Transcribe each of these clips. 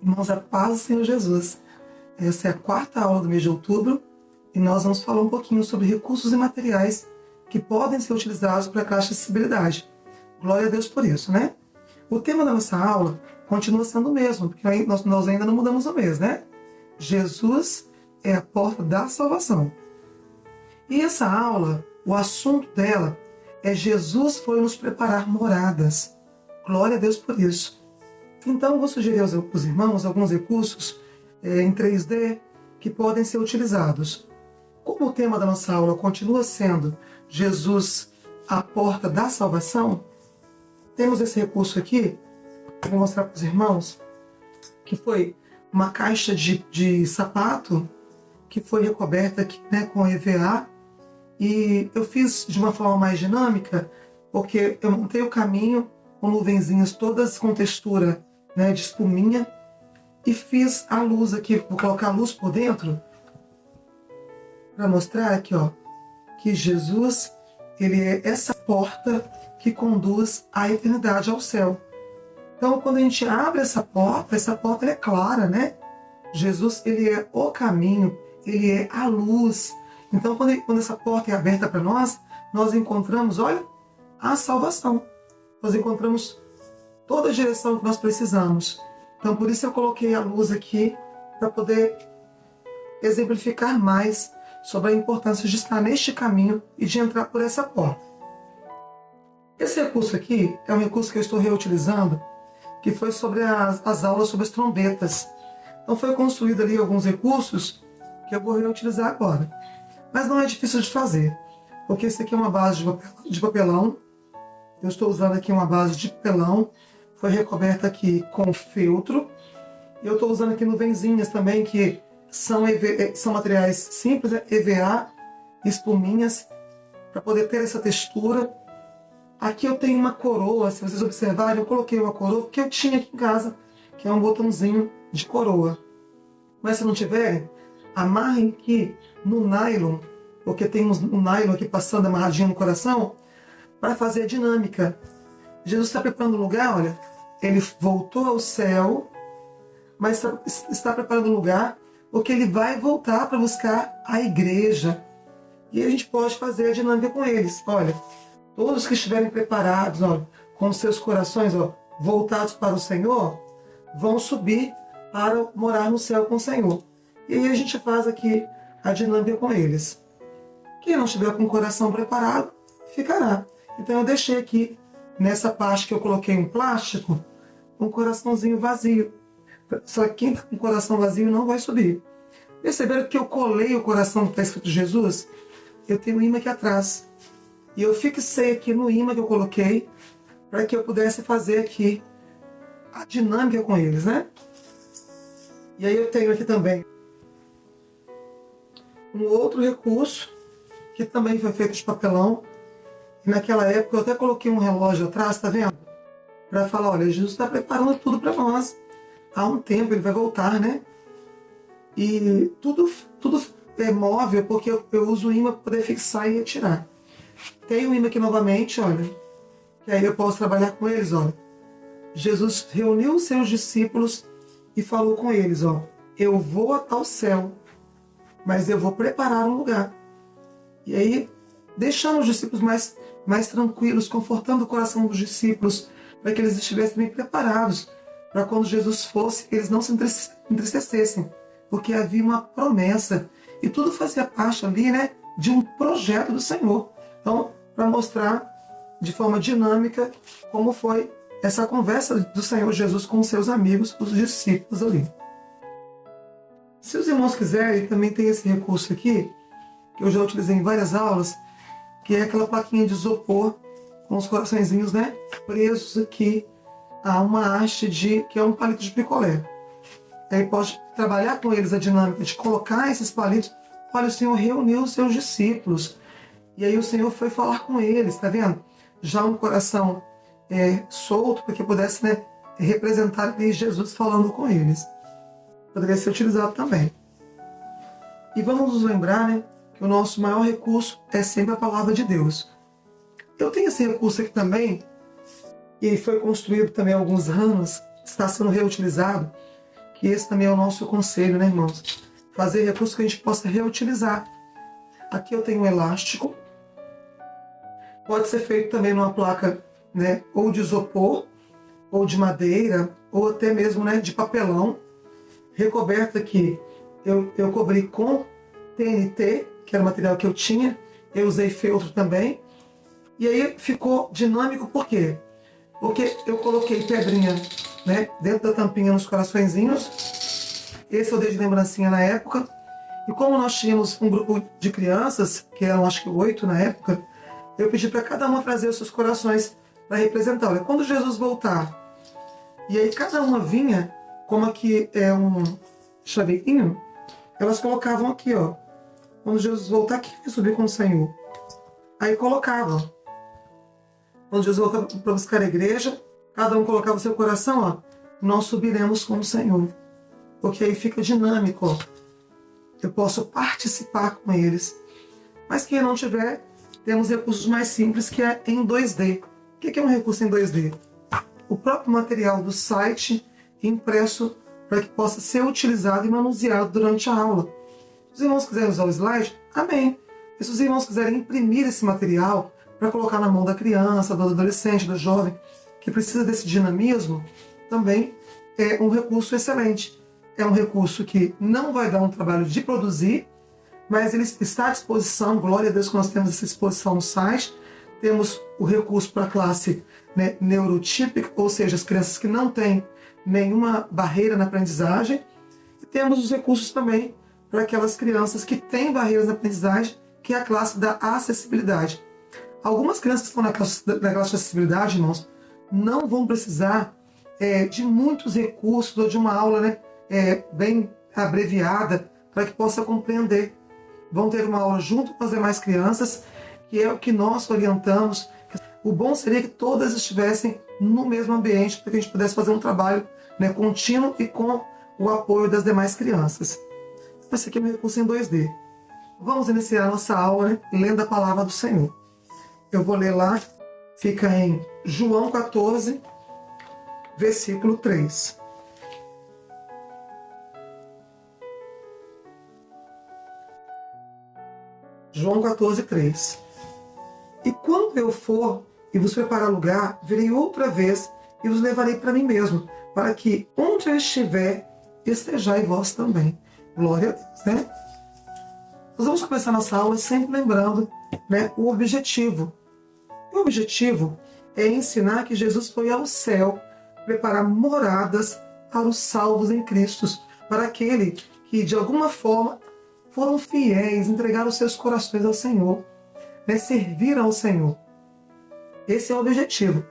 Irmãos, a paz do Senhor Jesus. Essa é a quarta aula do mês de outubro e nós vamos falar um pouquinho sobre recursos e materiais que podem ser utilizados para a classe de acessibilidade. Glória a Deus por isso, né? O tema da nossa aula continua sendo o mesmo, porque nós ainda não mudamos o mês, né? Jesus é a porta da salvação. E essa aula, o assunto dela é Jesus foi nos preparar moradas. Glória a Deus por isso. Então, eu vou sugerir aos irmãos alguns recursos em 3D que podem ser utilizados. Como o tema da nossa aula continua sendo Jesus, a porta da salvação, temos esse recurso aqui, eu vou mostrar para os irmãos, que foi uma caixa de sapato que foi recoberta aqui, né, com EVA, e eu fiz de uma forma mais dinâmica, porque eu montei o caminho com nuvenzinhas todas com textura, né, de espuminha, e fiz a luz aqui, vou colocar a luz por dentro para mostrar aqui, ó, que Jesus, ele é essa porta que conduz à eternidade, ao céu. Então, quando a gente abre essa porta é clara, né? Jesus, ele é o caminho, ele é a luz. Então, quando essa porta é aberta para nós encontramos, olha, a salvação. Nós encontramos toda a direção que nós precisamos. Então, por isso eu coloquei a luz aqui, para poder exemplificar mais sobre a importância de estar neste caminho e de entrar por essa porta. Esse recurso aqui é um recurso que eu estou reutilizando, que foi sobre as aulas sobre as trombetas. Então, foi construído ali alguns recursos que eu vou reutilizar agora. Mas não é difícil de fazer, porque esse aqui é uma base de papelão. Eu estou usando aqui uma base de papelão, foi recoberta aqui com feltro. E eu estou usando aqui nuvenzinhas também, que são materiais simples, né? EVA, espuminhas, para poder ter essa textura. Aqui eu tenho uma coroa, se vocês observarem, eu coloquei uma coroa que eu tinha aqui em casa, que é um botãozinho de coroa. Mas se não tiverem, amarrem aqui no nylon, porque tem um nylon aqui passando amarradinho no coração, para fazer a dinâmica. Jesus está preparando o lugar, olha, ele voltou ao céu, mas está preparando o lugar porque ele vai voltar para buscar a igreja. E a gente pode fazer a dinâmica com eles. Olha, todos que estiverem preparados, olha, com seus corações, ó, voltados para o Senhor, vão subir para morar no céu com o Senhor. E aí a gente faz aqui a dinâmica com eles. Quem não estiver com o coração preparado, ficará. Então eu deixei aqui, nessa parte que eu coloquei um plástico, um coraçãozinho vazio. Só que quem está com o coração vazio não vai subir. Perceberam que eu colei o coração que está escrito Jesus? Eu tenho um imã aqui atrás. E eu fixei aqui no imã que eu coloquei, para que eu pudesse fazer aqui a dinâmica com eles, né? E aí eu tenho aqui também um outro recurso, que também foi feito de papelão. E naquela época eu até coloquei um relógio atrás, tá vendo? Para falar, olha, Jesus está preparando tudo para nós. Há um tempo ele vai voltar, né? E tudo é móvel, porque eu uso o imã para poder fixar e retirar. Tem o imã aqui novamente, olha, que aí eu posso trabalhar com eles, olha. Jesus reuniu os seus discípulos e falou com eles, ó, eu vou até o céu, mas eu vou preparar um lugar. E aí, deixando os discípulos mais tranquilos, confortando o coração dos discípulos, para que eles estivessem bem preparados, para quando Jesus fosse, eles não se entristecessem, porque havia uma promessa, e tudo fazia parte ali, né, de um projeto do Senhor. Então, para mostrar de forma dinâmica como foi essa conversa do Senhor Jesus com os seus amigos, os discípulos ali. Se os irmãos quiserem, também tem esse recurso aqui, que eu já utilizei em várias aulas, que é aquela plaquinha de isopor com os coraçõezinhos, né, presos aqui a uma haste que é um palito de picolé. Aí pode trabalhar com eles a dinâmica de colocar esses palitos. Olha, o Senhor reuniu os seus discípulos. E aí o Senhor foi falar com eles, tá vendo? Já um coração solto, para que pudesse, né, representar ali Jesus falando com eles. Poderia ser utilizado também. E vamos nos lembrar, né, que o nosso maior recurso é sempre a palavra de Deus. Eu tenho esse recurso aqui também, e foi construído também há alguns anos, está sendo reutilizado, que esse também é o nosso conselho, né, irmãos? Fazer recursos que a gente possa reutilizar. Aqui eu tenho um elástico, pode ser feito também numa placa, né, ou de isopor, ou de madeira, ou até mesmo, né, de papelão, recoberto aqui. Eu cobri com TNT, que era o material que eu tinha, eu usei feltro também, e aí ficou dinâmico, por quê? Porque eu coloquei pedrinha, né, dentro da tampinha nos coraçõezinhos, esse eu dei de lembrancinha na época, e como nós tínhamos um grupo de crianças, que eram acho que 8 na época, eu pedi para cada uma trazer os seus corações para representar. Olha, quando Jesus voltar, e aí cada uma vinha, como aqui é um chaveirinho, elas colocavam aqui, ó. Quando Jesus voltar, quem vai subir com o Senhor? Aí colocavam. Quando Jesus voltar para buscar a igreja, cada um colocava o seu coração, ó. Nós subiremos com o Senhor. Porque aí fica dinâmico, ó. Eu posso participar com eles. Mas quem não tiver, temos recursos mais simples, que é em 2D. O que é um recurso em 2D? O próprio material do site impresso para que possa ser utilizado e manuseado durante a aula. Se os irmãos quiserem usar o slide, amém. E se os irmãos quiserem imprimir esse material para colocar na mão da criança, do adolescente, do jovem, que precisa desse dinamismo, também é um recurso excelente. É um recurso que não vai dar um trabalho de produzir, mas ele está à disposição, glória a Deus que nós temos essa exposição no site. Temos o recurso para a classe, né, neurotípica, ou seja, as crianças que não têm nenhuma barreira na aprendizagem. E temos os recursos também para aquelas crianças que têm barreiras na aprendizagem, que é a classe da acessibilidade. Algumas crianças que estão na classe de acessibilidade, irmãos, não vão precisar de muitos recursos ou de uma aula, né, bem abreviada para que possa compreender. Vão ter uma aula junto com as demais crianças, que é o que nós orientamos. O bom seria que todas estivessem no mesmo ambiente para que a gente pudesse fazer um trabalho, né, contínuo e com o apoio das demais crianças. Esse aqui é um recurso em 2D. Vamos iniciar a nossa aula, né, lendo a palavra do Senhor. Eu vou ler lá, fica em João 14, versículo 3. João 14, 3. E quando eu for e vos preparar lugar, virei outra vez e vos levarei para mim mesmo, para que onde eu estiver, estejais vós também. Glória a Deus, né? Nós vamos começar nossa aula sempre lembrando, né, o objetivo. O objetivo é ensinar que Jesus foi ao céu preparar moradas para os salvos em Cristo, para aquele que de alguma forma foram fiéis, entregaram os seus corações ao Senhor, né, serviram ao Senhor. Esse é o objetivo.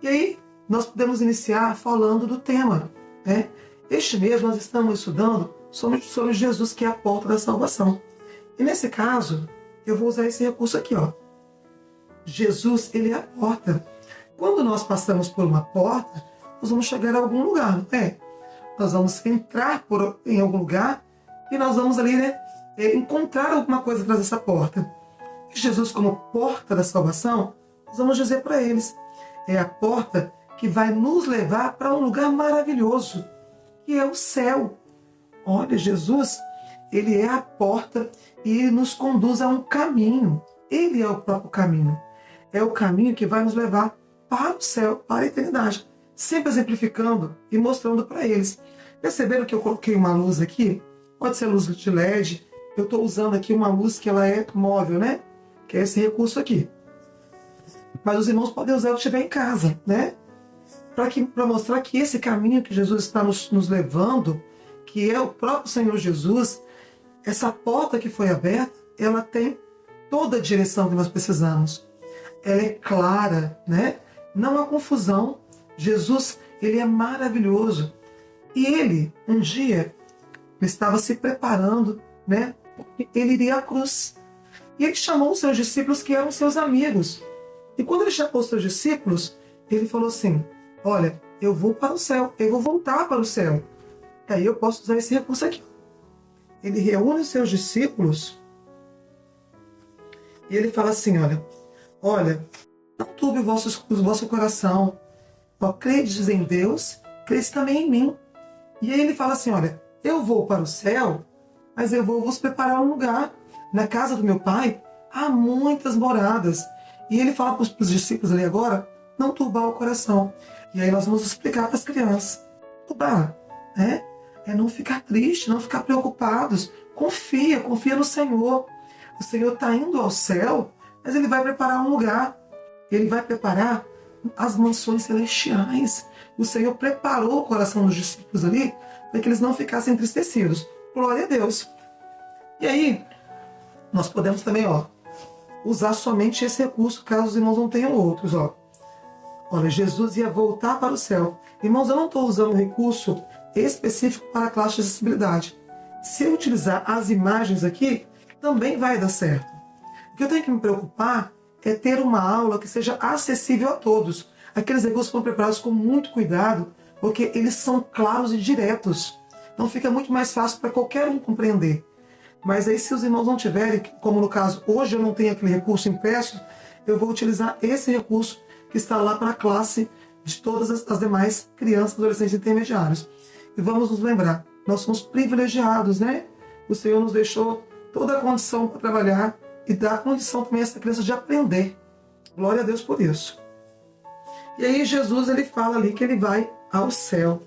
E aí nós podemos iniciar falando do tema, né? Este mês nós estamos estudando sobre Jesus, que é a porta da salvação. E nesse caso, eu vou usar esse recurso aqui, ó. Jesus, ele é a porta. Quando nós passamos por uma porta, nós vamos chegar a algum lugar, não é? Nós vamos entrar em algum lugar e nós vamos ali, né, encontrar alguma coisa atrás dessa porta. E Jesus, como porta da salvação, nós vamos dizer para eles, é a porta que vai nos levar para um lugar maravilhoso, que é o céu. Olha, Jesus, ele é a porta e ele nos conduz a um caminho. Ele é o próprio caminho. É o caminho que vai nos levar para o céu, para a eternidade. Sempre exemplificando e mostrando para eles. Perceberam que eu coloquei uma luz aqui? Pode ser luz de LED. Eu estou usando aqui uma luz que ela é móvel, né? Que é esse recurso aqui. Mas os irmãos podem usar o que estiver em casa, né? Para mostrar que esse caminho que Jesus está nos levando, que é o próprio Senhor Jesus, essa porta que foi aberta, ela tem toda a direção que nós precisamos. Ela é clara, né? Não há confusão. Jesus, ele é maravilhoso. E ele, um dia, estava se preparando, né? Ele iria à cruz. E ele chamou os seus discípulos, que eram seus amigos. E quando ele chamou os seus discípulos, ele falou assim, olha, eu vou para o céu, eu vou voltar para o céu. E aí eu posso usar esse recurso aqui. Ele reúne os seus discípulos e ele fala assim, olha, não turbe o vosso coração, Ó, credes em Deus, credes também em mim. E aí ele fala assim, olha, eu vou para o céu, mas eu vou vos preparar um lugar. Na casa do meu pai há muitas moradas. E ele fala para os discípulos ali agora, não turbar o coração. E aí nós vamos explicar para as crianças. Turbar, né? É não ficar triste, não ficar preocupados. Confia no Senhor. O Senhor está indo ao céu, mas Ele vai preparar um lugar. Ele vai preparar as mansões celestiais. O Senhor preparou o coração dos discípulos ali para que eles não ficassem entristecidos. Glória a Deus. E aí, nós podemos também, usar somente esse recurso, caso os irmãos não tenham outros, Olha, Jesus ia voltar para o céu. Irmãos, eu não estou usando um recurso específico para a classe de acessibilidade. Se eu utilizar as imagens aqui, também vai dar certo. O que eu tenho que me preocupar é ter uma aula que seja acessível a todos. Aqueles recursos foram preparados com muito cuidado, porque eles são claros e diretos. Então fica muito mais fácil para qualquer um compreender. Mas aí, se os irmãos não tiverem, como no caso, hoje eu não tenho aquele recurso impresso, eu vou utilizar esse recurso que está lá para a classe de todas as demais crianças, adolescentes e intermediários. E vamos nos lembrar, nós somos privilegiados, né? O Senhor nos deixou toda a condição para trabalhar e dá a condição também a essa criança de aprender. Glória a Deus por isso. E aí Jesus, ele fala ali que ele vai ao céu.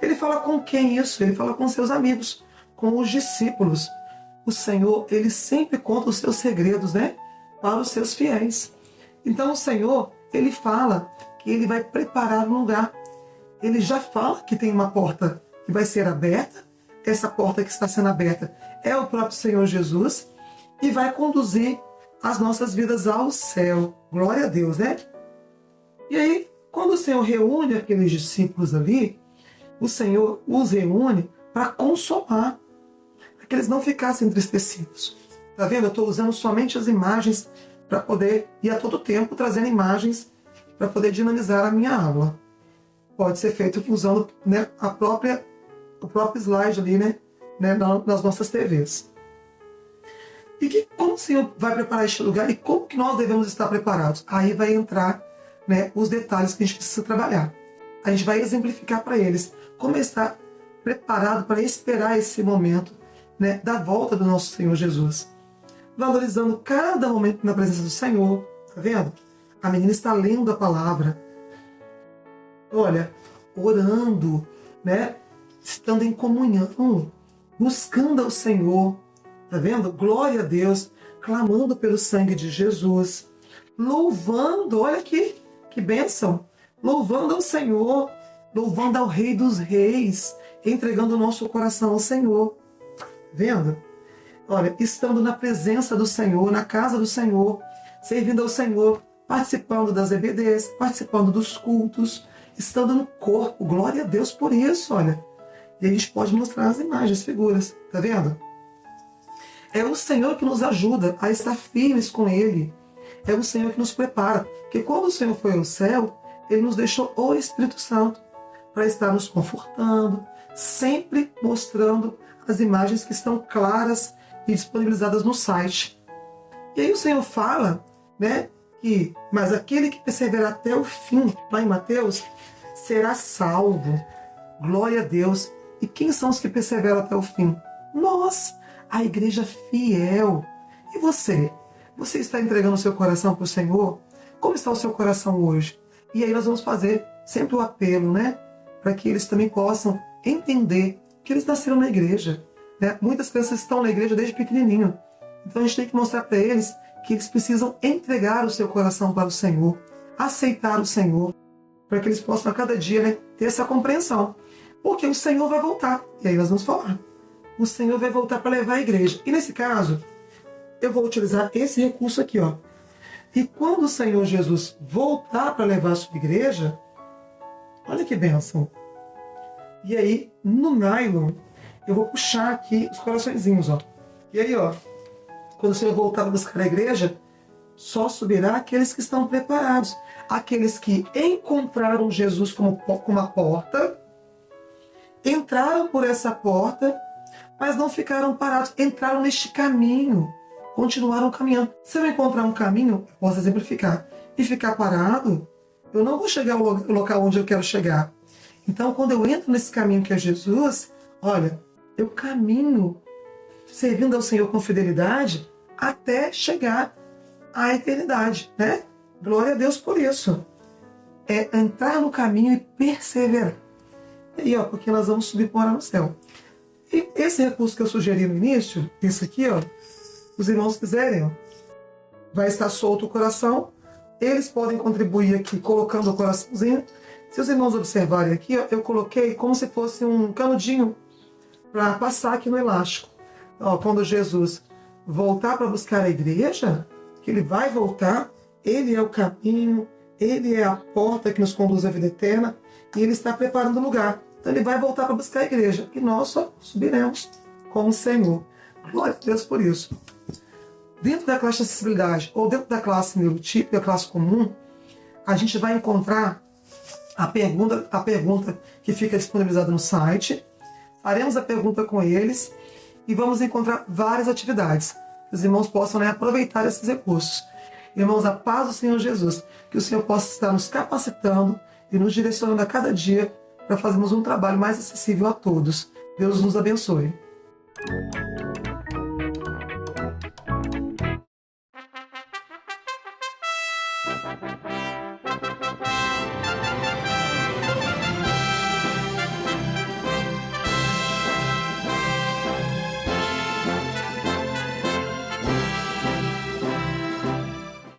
Ele fala com quem isso? Ele fala com seus amigos, com os discípulos. O Senhor, ele sempre conta os seus segredos, né? Para os seus fiéis. Então o Senhor, ele fala que ele vai preparar um lugar. Ele já fala que tem uma porta que vai ser aberta. Essa porta que está sendo aberta é o próprio Senhor Jesus e vai conduzir as nossas vidas ao céu. Glória a Deus, né? E aí, quando o Senhor reúne aqueles discípulos ali, o Senhor os reúne para consolar, para que eles não ficassem entristecidos. Tá vendo? Eu estou usando somente as imagens para poder, e a todo tempo, trazendo imagens para poder dinamizar a minha aula. Pode ser feito usando, né, o próprio slide ali, né, nas nossas TVs. E como o Senhor vai preparar este lugar e como que nós devemos estar preparados? Aí vai entrar, né, os detalhes que a gente precisa trabalhar. A gente vai exemplificar para eles como estar preparado para esperar esse momento, né, da volta do nosso Senhor Jesus. Valorizando cada momento na presença do Senhor. Tá vendo? A menina está lendo a palavra. Olha, orando, né? Estando em comunhão, buscando ao Senhor. Tá vendo? Glória a Deus, clamando pelo sangue de Jesus. Louvando, olha aqui, que bênção. Louvando ao Senhor, louvando ao Rei dos Reis, entregando o nosso coração ao Senhor. Vendo? Olha, estando na presença do Senhor, na casa do Senhor, servindo ao Senhor, participando das EBDs, participando dos cultos, estando no corpo. Glória a Deus por isso, olha. E a gente pode mostrar as imagens, as figuras, tá vendo? É o Senhor que nos ajuda a estar firmes com Ele. É o Senhor que nos prepara. Porque quando o Senhor foi ao céu, Ele nos deixou o Espírito Santo para estar nos confortando, sempre mostrando as imagens que estão claras e disponibilizadas no site. E aí o Senhor fala, né, mas aquele que perseverar até o fim, lá em Mateus, será salvo. Glória a Deus. E quem são os que perseveram até o fim? Nós, a igreja fiel. E você? Você está entregando o seu coração para o Senhor? Como está o seu coração hoje? E aí nós vamos fazer sempre o apelo, né, para que eles também possam entender que eles nasceram na igreja. Né? Muitas crianças estão na igreja desde pequenininho. Então a gente tem que mostrar para eles que eles precisam entregar o seu coração para o Senhor, aceitar o Senhor, para que eles possam a cada dia, né, ter essa compreensão. Porque o Senhor vai voltar. E aí nós vamos falar. O Senhor vai voltar para levar a igreja. E nesse caso, eu vou utilizar esse recurso aqui, ó. E quando o Senhor Jesus voltar para levar a sua igreja, olha que bênção. E aí, no nylon, eu vou puxar aqui os coraçõezinhos, ó. E aí, ó, quando o Senhor voltar a buscar a igreja, só subirá aqueles que estão preparados. Aqueles que encontraram Jesus como uma porta, entraram por essa porta, mas não ficaram parados. Entraram neste caminho, continuaram caminhando. Se eu encontrar um caminho, eu posso exemplificar, e ficar parado, eu não vou chegar ao local onde eu quero chegar. Então, quando eu entro nesse caminho que é Jesus, olha, eu caminho servindo ao Senhor com fidelidade até chegar à eternidade, né? Glória a Deus por isso. É entrar no caminho e perseverar. E aí, ó, porque nós vamos subir para morar no céu. E esse recurso que eu sugeri no início, esse aqui, ó, os irmãos quiserem, ó, vai estar solto o coração. Eles podem contribuir aqui colocando o coraçãozinho. Se os irmãos observarem aqui, ó, eu coloquei como se fosse um canudinho para passar aqui no elástico. Ó, quando Jesus voltar para buscar a igreja, que ele vai voltar, ele é o caminho, ele é a porta que nos conduz à vida eterna e ele está preparando o lugar. Então ele vai voltar para buscar a igreja e nós só subiremos com o Senhor. Glória a Deus por isso. Dentro da classe de acessibilidade ou dentro da classe neurotípica, a classe comum, a gente vai encontrar a pergunta que fica disponibilizada no site. Faremos a pergunta com eles e vamos encontrar várias atividades que os irmãos possam, né, aproveitar esses recursos. Irmãos, a paz do Senhor Jesus, que o Senhor possa estar nos capacitando e nos direcionando a cada dia para fazermos um trabalho mais acessível a todos. Deus nos abençoe.